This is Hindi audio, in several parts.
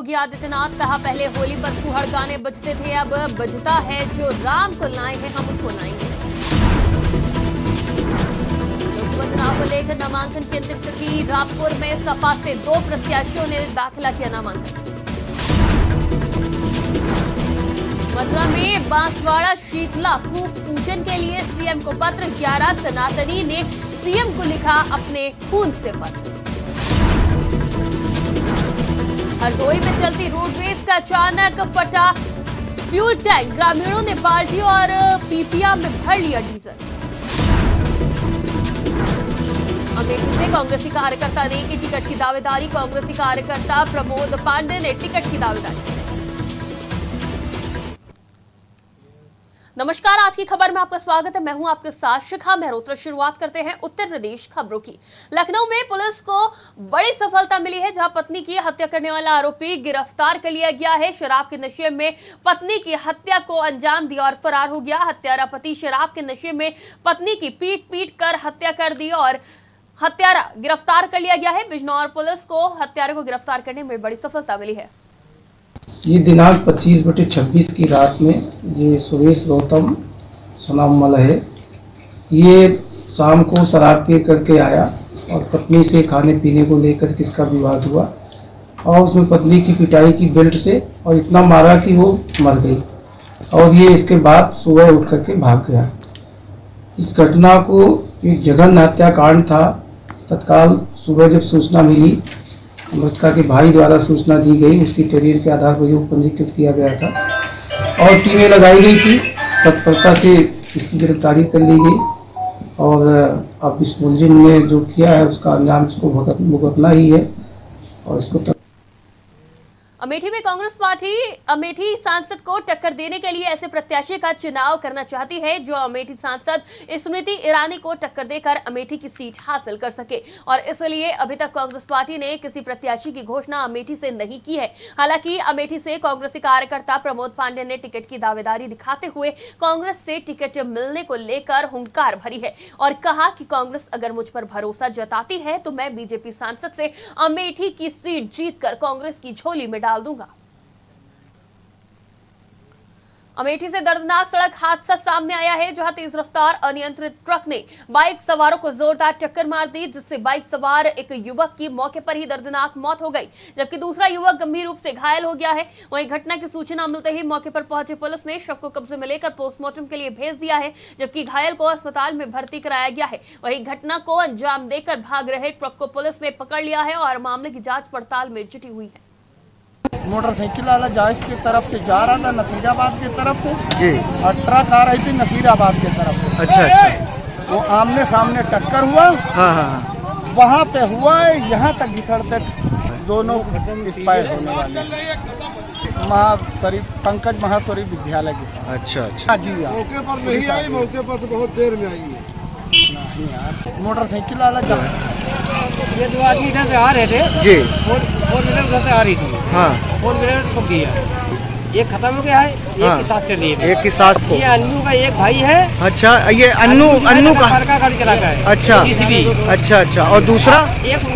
योगी आदित्यनाथ, कहा पहले होली पर फुहड़ गाने बजते थे, अब बजता है जो राम को लाए हैं हम उनको लाएंगे। लोकसभा चुनाव को लेकर नामांकन की अंतिम तिथि, रामपुर में सपा से 2 प्रत्याशियों ने दाखिला किया नामांकन। मथुरा में बांसवाड़ा शीतला कूप पूजन के लिए सीएम को पत्र, 11 सनातनी ने सीएम को लिखा अपने खून से पत्र। हरदोई में चलती रोडवेज का अचानक फटा फ्यूल टैंक, ग्रामीणों ने बाल्टी और पीपिया में भर लिया डीजल। अमेठी से कांग्रेसी कार्यकर्ता ने की टिकट की दावेदारी, कांग्रेसी कार्यकर्ता प्रमोद पांडे ने टिकट की दावेदारी। नमस्कार, आज की खबर में आपका स्वागत है। मैं हूं आपके साथ शिखा मेहरोत्रा। शुरुआत करते हैं उत्तर प्रदेश खबरों की। लखनऊ में पुलिस को बड़ी सफलता मिली है, जहां पत्नी की हत्या करने वाला आरोपी गिरफ्तार कर लिया गया है। शराब के नशे में पत्नी की हत्या को अंजाम दिया और फरार हो गया। हत्यारा पति शराब के नशे में पत्नी की पीट कर हत्या कर दी और हत्यारा गिरफ्तार कर लिया गया है। बिजनौर पुलिस को हत्यारे को गिरफ्तार करने में बड़ी सफलता मिली है। ये दिनांक 25/26 की रात में ये सुरेश गौतम सुनामल है, ये शाम को शराब पी करके आया और पत्नी से खाने पीने को लेकर किसका विवाद हुआ और उसमें पत्नी की पिटाई की बेल्ट से और इतना मारा कि वो मर गई और ये इसके बाद सुबह उठ करके भाग गया। इस घटना को एक जघन्य हत्याकांड था। तत्काल सुबह जब सूचना मिली, मृतका के भाई द्वारा सूचना दी गई, उसकी तहरीर के आधार पर ये पंजीकृत किया गया था और टीमें लगाई गई थी। तत्परता से इसकी गिरफ्तारी कर ली गई और अब इस मुलजिम ने जो किया है उसका अंजाम इसको भुगतना ही है और इसको। अमेठी में कांग्रेस पार्टी अमेठी सांसद को टक्कर देने के लिए ऐसे प्रत्याशी का चुनाव करना चाहती है जो अमेठी सांसद स्मृति ईरानी को टक्कर देकर अमेठी की सीट हासिल कर सके और इसलिए अभी तक कांग्रेस पार्टी ने किसी प्रत्याशी की घोषणा अमेठी से नहीं की है। हालांकि अमेठी से कांग्रेसी कार्यकर्ता प्रमोद पांडे ने टिकट की दावेदारी दिखाते हुए कांग्रेस से टिकट मिलने को लेकर हुंकार भरी है और कहा कि कांग्रेस अगर मुझ पर भरोसा जताती है तो मैं बीजेपी सांसद से अमेठी की सीट जीतकर कांग्रेस की झोली में डाल दूंगा। अमेठी से दर्दनाक सड़क हादसा सामने आया है, जहां तेज रफ्तार अनियंत्रित ट्रक ने बाइक सवारों को जोरदार टक्कर मार दी, जिससे बाइक सवार एक युवक की मौके पर ही दर्दनाक मौत हो गई, जबकि दूसरा युवक गंभीर रूप से घायल हो गया है। वहीं घटना की सूचना मिलते ही मौके पर पहुंची पुलिस ने शव को कब्जे में लेकर पोस्टमार्टम के लिए भेज दिया है, जबकि घायल को अस्पताल में भर्ती कराया गया है। वहीं घटना को अंजाम देकर भाग रहे ट्रक को पुलिस ने पकड़ लिया है और मामले की जांच पड़ताल में जुटी हुई है। मोटरसाइकिल वाला जायस की तरफ से जा रहा था नसीराबाद की तरफ से जी और ट्रक आ रही थी नसीराबाद की तरफ से। अच्छा। वो आमने सामने टक्कर हुआ। हाँ हाँ। वहाँ पे हुआ है, यहाँ तक घिसड़ते दोनों एक्सपायर होने वाले। पंकज महास्वरी विद्यालय की। अच्छा। जी मौके पर नहीं आई, मौके पर तो बहुत देर में आई है। नहीं यार, मोटरसाइकिल वाला जा ये 2 आदमी इधर से आ रहे थे जी, फोर व्हीलर उधर से आ रही थी। हाँ। 4 व्हीलर ठुक गया, एक खत्म हो गया है, एक की सांस चल रही है। एक की सांस को। ये अन्नू का एक भाई है। अच्छा, ये अन्नू का गाड़ी चलाता है। अच्छा अच्छा। और दूसरा एक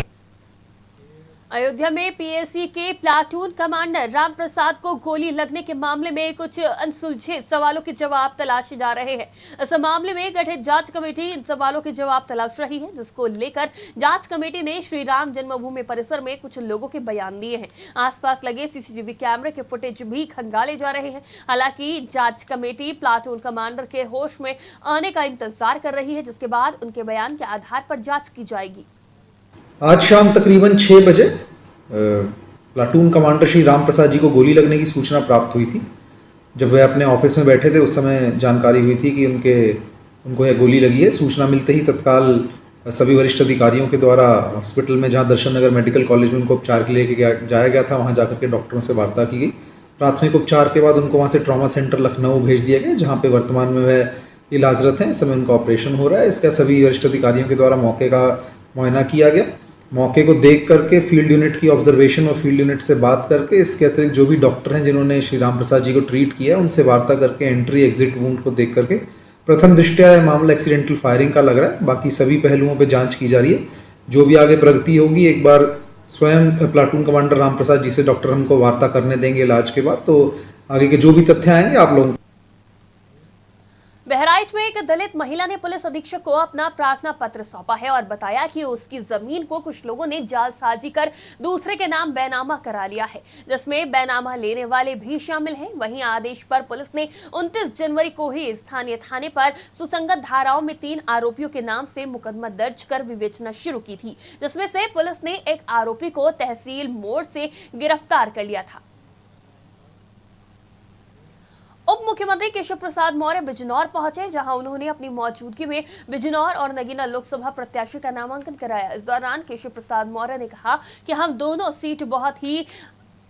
अयोध्या में पीएसी के प्लाटून कमांडर राम प्रसाद को गोली लगने के मामले में कुछ अनसुलझे सवालों के जवाब तलाशे जा रहे हैं। इस मामले में गठित जांच कमेटी इन सवालों के जवाब तलाश रही है, जिसको लेकर जांच कमेटी ने श्री राम जन्मभूमि परिसर में कुछ लोगों के बयान दिए हैं। आसपास लगे सीसीटीवी कैमरे के फुटेज भी खंगाले जा रहे हैं। हालांकि जांच कमेटी प्लाटून कमांडर के होश में आने का इंतजार कर रही है, जिसके बाद उनके बयान के आधार पर जांच की जाएगी। आज शाम तकरीबन 6 बजे प्लाटून कमांडर श्री राम प्रसाद जी को गोली लगने की सूचना प्राप्त हुई थी। जब वे अपने ऑफिस में बैठे थे उस समय जानकारी हुई थी कि उनको यह गोली लगी है। सूचना मिलते ही तत्काल सभी वरिष्ठ अधिकारियों के द्वारा हॉस्पिटल में, जहां दर्शन नगर मेडिकल कॉलेज में उनको उपचार के लिए जाया गया था, वहां जाकर के डॉक्टरों से वार्ता की गई। प्राथमिक उपचार के बाद उनको वहाँ से ट्रॉमा सेंटर लखनऊ भेज दिया गया, जहाँ पे वर्तमान में वह इलाजरत हैं। इस समय उनका ऑपरेशन हो रहा है। इसका सभी वरिष्ठ अधिकारियों के द्वारा मौके का मुआयना किया गया। मौके को देख करके फील्ड यूनिट की ऑब्जर्वेशन और फील्ड यूनिट से बात करके, इसके अतिरिक्त जो भी डॉक्टर हैं जिन्होंने श्री राम प्रसाद जी को ट्रीट किया, उनसे वार्ता करके एंट्री एग्जिट वुंड को देख करके प्रथम दृष्टया यह मामला एक्सीडेंटल फायरिंग का लग रहा है। बाकी सभी पहलुओं पर जाँच की जा रही है। जो भी आगे प्रगति होगी, एक बार स्वयं प्लाटून कमांडर रामप्रसाद जी से डॉक्टर हमको वार्ता करने देंगे इलाज के बाद, तो आगे के जो भी तथ्य आएंगे आप लोगों। बहराइच में एक दलित महिला ने पुलिस अधीक्षक को अपना प्रार्थना पत्र सौंपा है और बताया कि उसकी जमीन को कुछ लोगों ने जालसाजी कर दूसरे के नाम बैनामा करा लिया है, जिसमें बैनामा लेने वाले भी शामिल हैं। वहीं आदेश पर पुलिस ने 29 जनवरी को ही स्थानीय थाने पर सुसंगत धाराओं में 3 आरोपियों के नाम से मुकदमा दर्ज कर विवेचना शुरू की थी, जिसमें से पुलिस ने एक आरोपी को तहसील मोड़ से गिरफ्तार कर लिया था। उप मुख्यमंत्री केशव प्रसाद मौर्य बिजनौर पहुंचे, जहां उन्होंने अपनी मौजूदगी में बिजनौर और नगीना लोकसभा प्रत्याशी का नामांकन कराया। इस दौरान केशव प्रसाद मौर्य ने कहा कि हम दोनों सीट बहुत ही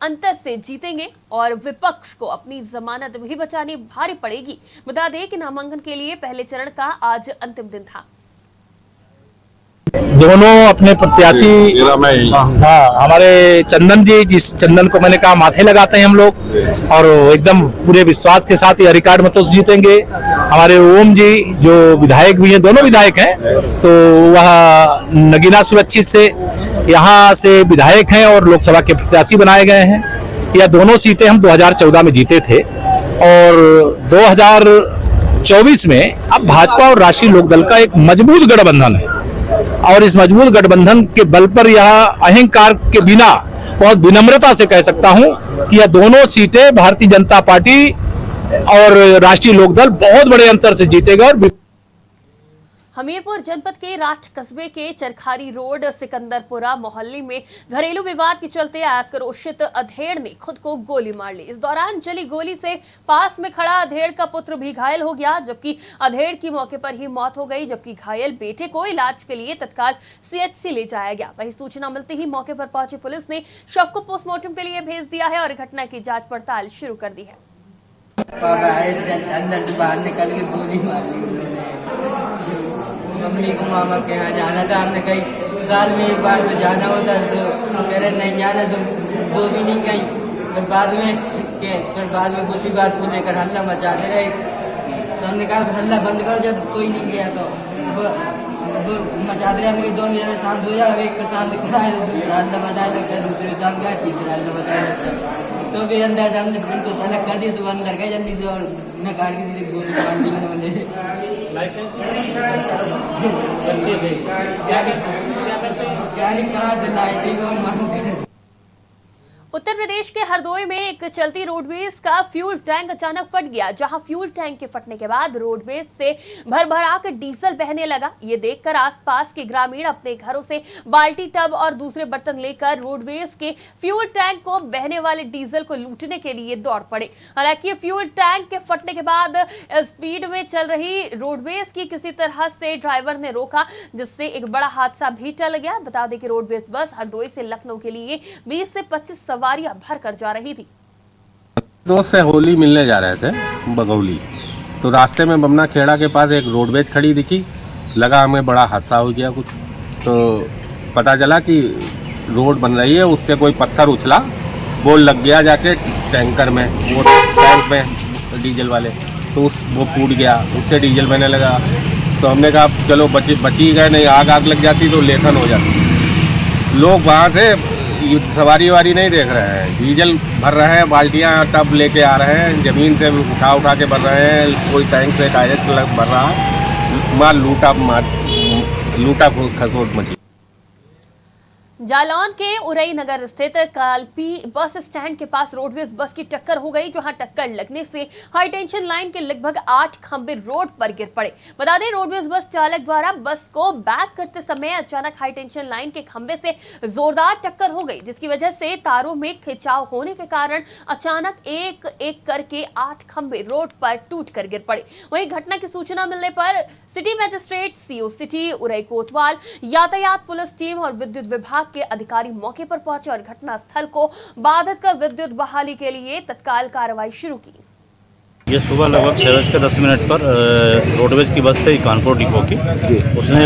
अंतर से जीतेंगे और विपक्ष को अपनी जमानत भी बचानी भारी पड़ेगी। बता दें कि नामांकन के लिए पहले चरण का आज अंतिम दिन था। दोनों अपने प्रत्याशी हमारे चंदन जी, जिस चंदन को मैंने कहा माथे लगाते हैं हम लोग, और एकदम पूरे विश्वास के साथ ये रिकॉर्ड मतों से जीतेंगे। हमारे ओम जी जो विधायक भी हैं, दोनों विधायक हैं, तो वह नगीना सुरक्षित से यहाँ से विधायक हैं और लोकसभा के प्रत्याशी बनाए गए हैं। यह दोनों सीटें हम 2014 में जीते थे और 2024 में अब भाजपा और राष्ट्रीय लोकदल का एक मजबूत गठबंधन है और इस मजबूत गठबंधन के बल पर यह अहंकार के बिना बहुत विनम्रता से कह सकता हूं कि यह दोनों सीटें भारतीय जनता पार्टी और राष्ट्रीय लोकदल बहुत बड़े अंतर से जीतेगा। और हमीरपुर जनपद के राठ कस्बे के चरखारी रोड सिकंदरपुरा मोहल्ले में घरेलू विवाद के चलते आक्रोशित अधेड़ ने खुद को गोली मार ली। इस दौरान चली गोली से पास में खड़ा अधेड़ का पुत्र भी घायल हो गया, जबकि अधेड़ की मौके पर ही मौत हो गई, जबकि घायल बेटे को इलाज के लिए तत्काल सीएचसी ले जाया गया। वहीं सूचना मिलते ही मौके पर पहुंची पुलिस ने शव को पोस्टमार्टम के लिए भेज दिया है और घटना की जाँच पड़ताल शुरू कर दी है। अंदर से बाहर निकल के गोली मार ली। मम्मी को मामा के यहाँ जाना था, हमने कहीं साल में एक बार तो जाना होता, तो कह रहे नहीं जाना, तो वो भी नहीं गई। फिर बाद में उसी बात को लेकर हल्ला मचाते रहे, तो हमने कहा हल्ला बंद करो। जब कोई नहीं गया तो वो मचाते रहे, हमने दोनों जने शांत हो जाए, एक को शांत कराए, दूसरा हल्ला बजाने लगता है, दूसरे शांत गया, तीसरा हल्ला बजाने लगता है। तो भी अंदर हमने उनको अलग कर दिया, तो अंदर गए जल्दी से और नकार के गोली मार दी उन्होंने। कहाँ से लाई थी वो मांग। उत्तर प्रदेश के हरदोई में एक चलती रोडवेज का फ्यूल टैंक अचानक फट गया, जहां फ्यूल टैंक के फटने के बाद रोडवेज से भर-भरा कर डीजल बहने लगा। ये देखकर आसपास के ग्रामीण अपने घरों से बाल्टी, टब और दूसरे बर्तन लेकर रोडवेज के फ्यूल टैंक को बहने वाले डीजल को लूटने के लिए दौड़ पड़े। हालांकि फ्यूल टैंक के फटने के बाद स्पीड में चल रही रोडवेज की किसी तरह से ड्राइवर ने रोका, जिससे एक बड़ा हादसा भी टल गया। बता दें कि रोडवेज बस हरदोई से लखनऊ के लिए 20 से 25 सवारियां भर कर जा रही थी। दोस्त से होली मिलने जा रहे थे बगौली, तो रास्ते में बमना खेड़ा के पास एक रोडवेज खड़ी दिखी, लगा हमें बड़ा हादसा हो गया कुछ। तो पता चला कि रोड बन रही है, उससे कोई पत्थर उछला, वो लग गया जाके टैंकर में, वो टैंक में डीजल वाले, तो वो फूट गया, उससे डीजल बहने लगा। तो हमने कहा चलो बची गए, नहीं आग लग जाती तो लेखन हो जाती। लोग वहाँ से सवारी नहीं देख रहे हैं, डीजल भर रहे हैं, बाल्टियाँ टब लेके आ रहे हैं, ज़मीन से उठा के भर रहे हैं, कोई टैंक से डायरेक्ट भर रहा है। मार लूटा खसोट मची। जालौन के उरई नगर स्थित कालपी बस स्टैंड के पास रोडवेज बस की टक्कर हो गई, जहां टक्कर लगने से हाई टेंशन लाइन के लगभग 8 खंभे रोड पर गिर पड़े। बता दें रोडवेज बस चालक द्वारा बस को बैक करते समय अचानक हाई टेंशन लाइन के खंभे से जोरदार टक्कर हो गई, जिसकी वजह से तारों में खिंचाव होने के कारण अचानक एक एक करके 8 खंभे रोड पर टूट कर गिर पड़े। वहीं घटना की सूचना मिलने पर city magistrate, CO city Orai कोतवाल, यातायात पुलिस टीम और विद्युत विभाग के अधिकारी मौके पर पहुंचे और घटना स्थल को बाधित कर विद्युत बहाली के लिए तत्काल कार्रवाई शुरू की। ये सुबह लगभग 7:10 पर रोडवेज की बस थी कानपुर डिपो की, उसने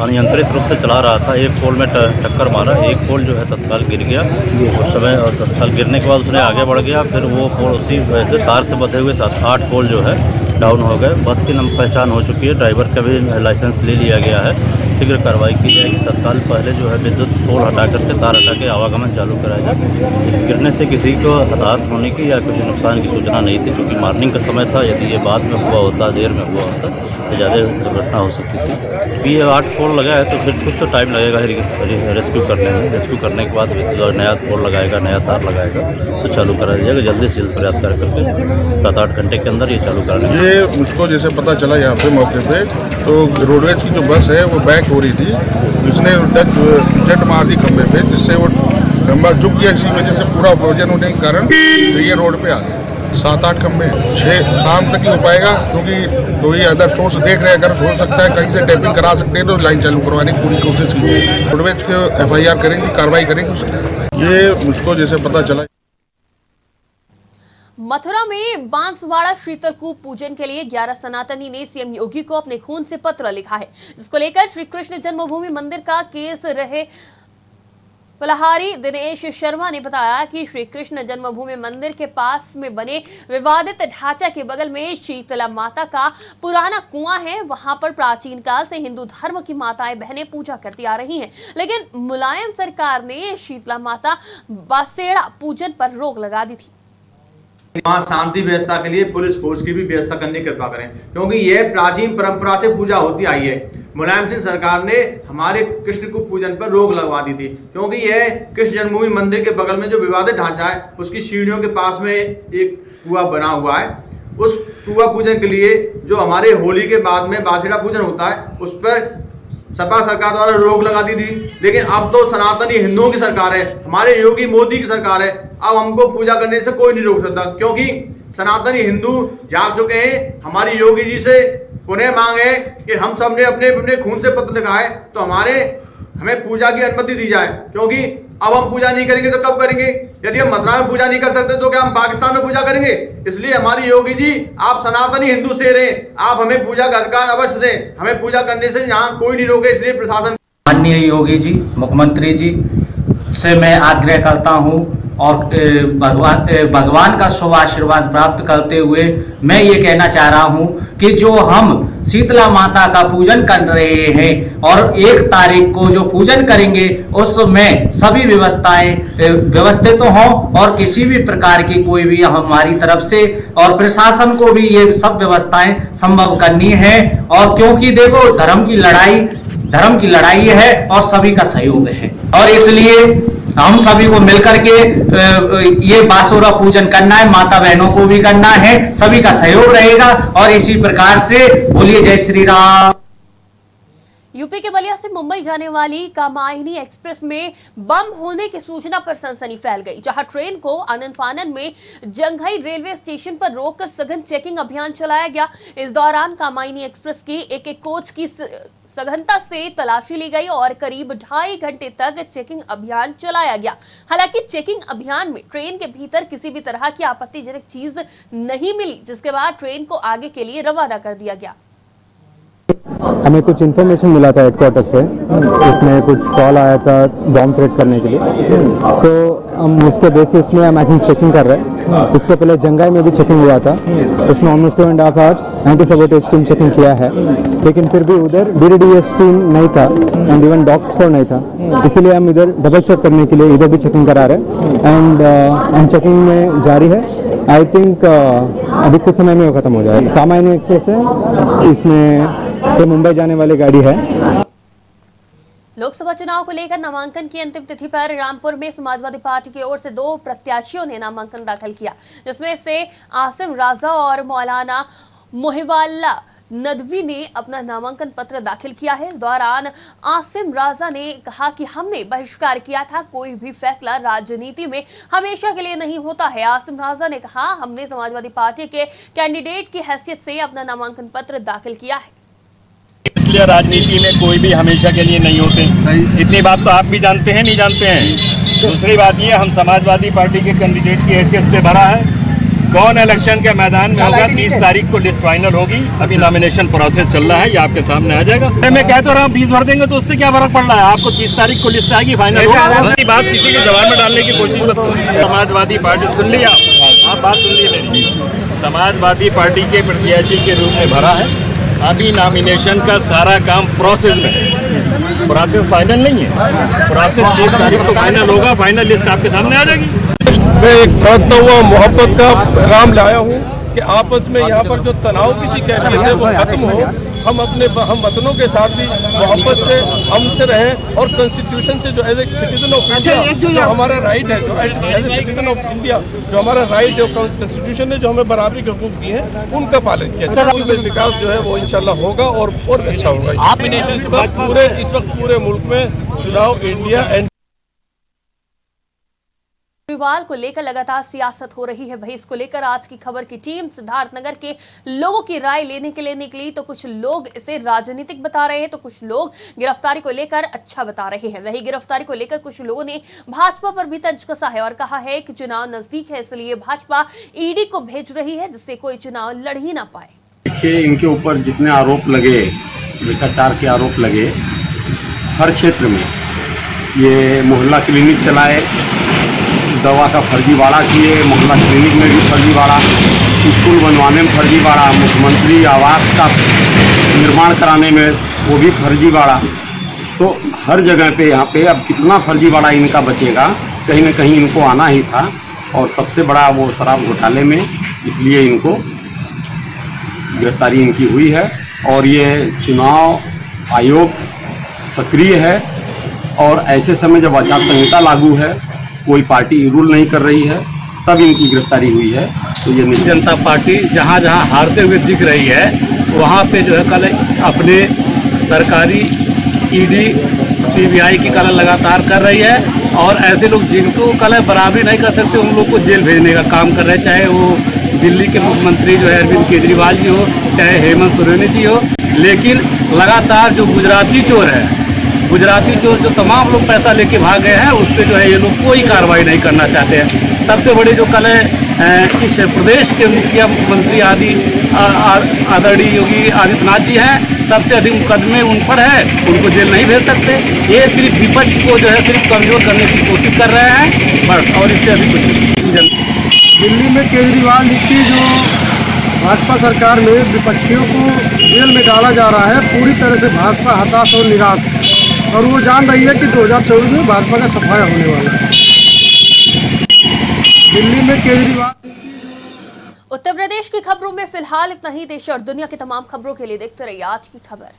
अनियंत्रित रूप से चला रहा था, एक पोल में टक्कर मारा, एक पोल जो है तत्काल गिर गया उस समय, और तत्काल गिरने के बाद उसने आगे बढ़ गया, फिर वो पोल उसी वजह से तार से बंधे हुए 7-8 पोल जो है डाउन हो गए। बस की पहचान हो चुकी है, ड्राइवर का भी लाइसेंस ले लिया गया है। शीघ्र कार्रवाई की जाएगी। तत्काल पहले जो है विद्युत पोल हटा करके तार हटा के आवागमन चालू कराया जाए। इस गिरने से किसी को हताहत होने की या कुछ नुकसान की सूचना नहीं थी, क्योंकि मॉर्निंग का समय था। यदि ये बाद में हुआ होता, देर में हुआ होता तो ज़्यादा दुर्घटना हो सकती थी। ये 8 पोल लगा है तो फिर कुछ तो टाइम लगेगा रेस्क्यू करने में। रेस्क्यू करने के बाद जो नया पोल लगाएगा, नया तार लगाएगा तो चालू करा दिया जाएगा। जल्दी से जल्द प्रयास कर करके 7-8 घंटे के अंदर ये चालू करा। ये मुझको जैसे पता चला यहाँ पे मौके पे, तो रोडवेज की जो बस है वो बैक हो रही थी, उसने जट मार दी खंबे पे, जिससे वो खंबा झुक गया। इसी वजह से पूरा वजन होने के कारण ये रोड पे आ गया। 7-8 खंबे 6 शाम तक ही हो पाएगा, क्योंकि तो ये अदर सोर्स देख रहे हैं, अगर हो सकता है कहीं से टैपिंग करा सकते हैं तो लाइन चालू करवाने की पूरी कोशिश की है। रोडवेज के FIR करेंगे, कार्रवाई करेंगे। ये मुझको जैसे पता चला। मथुरा में बांसवाड़ा शीतलकूप पूजन के लिए 11 सनातनी ने सीएम योगी को अपने खून से पत्र लिखा है, जिसको लेकर श्री कृष्ण जन्मभूमि मंदिर का केस रहे फलहारी दिनेश शर्मा ने बताया कि श्री कृष्ण जन्मभूमि मंदिर के पास में बने विवादित ढांचा के बगल में शीतला माता का पुराना कुआं है। वहां पर प्राचीन काल से हिंदू धर्म की माताएं बहनें पूजा करती आ रही हैं, लेकिन मुलायम सरकार ने शीतला माता बासेड़ा पूजन पर रोक लगा दी थी। वहाँ शांति व्यवस्था के लिए पुलिस फोर्स की भी व्यवस्था करने की कृपा करें, क्योंकि यह प्राचीन परंपरा से पूजा होती आई है। मुलायम सिंह सरकार ने हमारे कृष्ण को पूजन पर रोक लगवा दी थी, क्योंकि यह कृष्ण जन्मभूमि मंदिर के बगल में जो विवादित ढांचा है उसकी सीढ़ियों के पास में एक कुआं बना हुआ है। उस कुआं पूजन के लिए जो हमारे होली के बाद में बासेड़ा पूजन होता है उस पर सपा सरकार द्वारा रोक लगा दी थी, लेकिन अब तो सनातनी हिंदुओं की सरकार है, हमारे योगी मोदी की सरकार है। अब हमको पूजा करने से कोई नहीं रोक सकता, क्योंकि सनातनी हिंदू जाग चुके हैं। हमारी योगी जी से पुनः मांग है कि हम सब ने अपने अपने खून से पत्र लिखा है तो हमें पूजा की अनुमति दी जाए, क्योंकि अब हम पूजा नहीं करेंगे तो कब करेंगे? यदि हम मथुरा में पूजा नहीं कर सकते तो क्या हम पाकिस्तान में पूजा करेंगे? इसलिए हमारी योगी जी, आप सनातनी हिंदू शेर हैं, आप हमें पूजा का अधिकार अवश्य दें। हमें पूजा करने से यहाँ कोई नहीं रोके, इसलिए प्रशासन। माननीय योगी जी, मुख्यमंत्री जी से मैं आग्रह करता हूँ और भगवान का शुभ आशीर्वाद प्राप्त करते हुए मैं ये कहना चाह रहा हूँ कि जो हम शीतला माता का पूजन कर रहे हैं और 1 तारीख को जो पूजन करेंगे उसमें सभी व्यवस्थाएं व्यवस्थित हों और किसी भी प्रकार की कोई भी हमारी तरफ से और प्रशासन को भी ये सब व्यवस्थाएं संभव करनी है। और क्योंकि देखो धर्म की लड़ाई है और सभी का सहयोग है, और इसलिए हम सभी को मिलकर के ये बासुरा पूजन करना है, माता बहनों को भी करना है, सभी का सहयोग रहेगा। और इसी प्रकार से बोलिए जय श्री राम। यूपी के बलिया से मुंबई जाने वाली कामायनी एक्सप्रेस में बम होने की सूचना पर सनसनी फैल गई, जहां ट्रेन को आनन-फानन में जंघई रेलवे स्टेशन पर रोककर सघन चेकिंग अभियान चलाया गया। इस दौरान कामायनी एक्सप्रेस की एक कोच की सघनता से तलाशी ली गई और करीब 2.5 घंटे तक चेकिंग अभियान चलाया गया। हालांकि चेकिंग अभियान में ट्रेन के भीतर किसी भी तरह की आपत्तिजनक चीज नहीं मिली, जिसके बाद ट्रेन को आगे के लिए रवाना कर दिया गया। हमें कुछ इन्फॉर्मेशन मिला था हेडक्वार्टर से, इसमें कुछ कॉल आया था बॉम्ब थ्रेट करने के लिए। सो हम उसके बेसिस में हम आई थिंक चेकिंग कर रहे हैं। इससे पहले जंगाई में भी चेकिंग हुआ था, उसमें almost 2.5 hours anti sabotage team checking किया है, लेकिन फिर भी उधर BDDS टीम नहीं था एंड इवन डॉग स्क्वाड नहीं था, इसीलिए हम इधर डबल चेक करने के लिए इधर भी चेकिंग करा रहे हैं एंड हम चेकिंग में जारी है। आई थिंक अभी कुछ समय में वो खत्म हो जाएगा। कामायनी एक्सप्रेस है, इसमें तो मुंबई जाने वाली गाड़ी है। लोकसभा चुनाव को लेकर नामांकन की अंतिम तिथि पर रामपुर में समाजवादी पार्टी की ओर से 2 प्रत्याशियों ने नामांकन दाखिल किया, जिसमें से आसिम राजा और मौलाना मोहिवाल्ला नदवी ने अपना नामांकन पत्र दाखिल किया है। इस दौरान आसिम राजा ने कहा कि हमने बहिष्कार किया था, कोई भी फैसला राजनीति में हमेशा के लिए नहीं होता है। आसिम राजा ने कहा, हमने समाजवादी पार्टी के कैंडिडेट की हैसियत से अपना नामांकन पत्र दाखिल किया है। इसलिए राजनीति में कोई भी हमेशा के लिए नहीं होते, इतनी बात तो आप भी जानते हैं, नहीं जानते हैं। दूसरी बात ये, हम समाजवादी पार्टी के कैंडिडेट की हैसियत से भरा है। कौन इलेक्शन के मैदान में होगा 30 तारीख को लिस्ट फाइनल होगी। अभी नॉमिनेशन प्रोसेस चल रहा है, ये आपके सामने आ जाएगा। मैं कह तो रहा हूँ 20 भर देंगे तो उससे क्या फर्क पड़ रहा है? आपको 30 तारीख को लिस्ट आएगी, फाइनल होगी। बात किसी के जवाब में डालने की कोशिश मत करो। समाजवादी पार्टी सुन लिया, आप बात सुनिए मेरी। समाजवादी पार्टी के प्रत्याशी के रूप में भरा है। अभी नॉमिनेशन का सारा काम प्रोसेस में है। प्रोसेस फाइनल नहीं है। प्रोसेस 30 तारीख को फाइनल होगा। फाइनल लिस्ट आपके सामने आ जाएगी। मैं एक धड़कता हुआ मोहब्बत का पैगाम लाया हूँ कि आपस में यहाँ पर जो तनाव किसी कैफियत है वो खत्म हो। हम अपने हम वतनों के साथ भी मोहब्बत से हमसे रहें और कॉन्स्टिट्यूशन से जो as a citizen of India जो हमारा राइट है, जो as a citizen of India जो हमारा राइट है, कॉन्स्टिट्यूशन ने जो हमें बराबरी के हकूक दिए हैं उनका पालन किया। स्कूल में विकास जो है वो इंशाल्लाह होगा और अच्छा होगा। आप इस वक्त पूरे मुल्क में चुनाव इंडिया एंड केजरीवाल को लेकर लगातार सियासत हो रही है। वहीं इसको लेकर आज की खबर की टीम सिद्धार्थनगर के लोगों की राय लेने के लिए निकली, तो कुछ लोग इसे राजनीतिक बता रहे हैं तो कुछ लोग गिरफ्तारी को लेकर अच्छा बता रहे हैं। वहीं गिरफ्तारी को लेकर कुछ लोगों ने भाजपा पर भी तंज कसा है और कहा है कि चुनाव नजदीक है, इसलिए भाजपा ईडी को भेज रही है जिससे कोई चुनाव लड़ ही ना पाए। देखिए, इनके ऊपर जितने आरोप लगे, भ्रष्टाचार के आरोप लगे, हर क्षेत्र में ये मोहल्ला क्लिनिक चलाए, दवा का फर्जीवाड़ा किए, मोहल्ला क्लिनिक में भी फर्जीवाड़ा, स्कूल बनवाने में फर्जीवाड़ा, मुख्यमंत्री आवास का निर्माण कराने में वो भी फर्जीवाड़ा। तो हर जगह पे यहाँ पे अब कितना फर्जीवाड़ा इनका बचेगा, कहीं न कहीं इनको आना ही था। और सबसे बड़ा वो शराब घोटाले में, इसलिए इनको गिरफ्तारी इनकी हुई है। और ये चुनाव आयोग सक्रिय है और ऐसे समय जब आचार संहिता लागू है, कोई पार्टी रूल नहीं कर रही है, तब इनकी गिरफ्तारी हुई है। तो ये जनता पार्टी जहाँ जहाँ हारते हुए दिख रही है वहाँ पे जो है कल अपने सरकारी ईडी सीबीआई की कल लगातार कर रही है। और ऐसे लोग जिनको कल बराबरी नहीं कर सकते उन लोग को जेल भेजने का काम कर रहे हैं, चाहे वो दिल्ली के मुख्यमंत्री जो है अरविंद केजरीवाल जी हो, चाहे हेमंत सोरेन जी हो। लेकिन लगातार जो गुजराती चोर है, गुजराती चोर जो तमाम लोग पैसा लेके भाग गए हैं, उस पर जो है ये लोग कोई कार्रवाई नहीं करना चाहते हैं। सबसे बड़ी जो कल है इस प्रदेश के मुख्यमंत्री आदरणीय योगी आदित्यनाथ जी हैं, सबसे अधिक मुकदमे उन पर है, उनको जेल नहीं भेज सकते। ये सिर्फ विपक्ष को जो है सिर्फ कमजोर करने की कोशिश कर रहे हैं बस, और इससे अधिक कुछ। दिल्ली में केजरीवाल जी की जो भाजपा सरकार में विपक्षियों को जेल में डाला जा रहा है, पूरी तरह से भाजपा हताश और निराश, और वो जान रही है कि 2024 में भाजपा का सफाया होने वाला है। दिल्ली में केजरीवाल। उत्तर प्रदेश की खबरों में फिलहाल इतना ही। देश और दुनिया की तमाम खबरों के लिए देखते रहिए आज की खबर।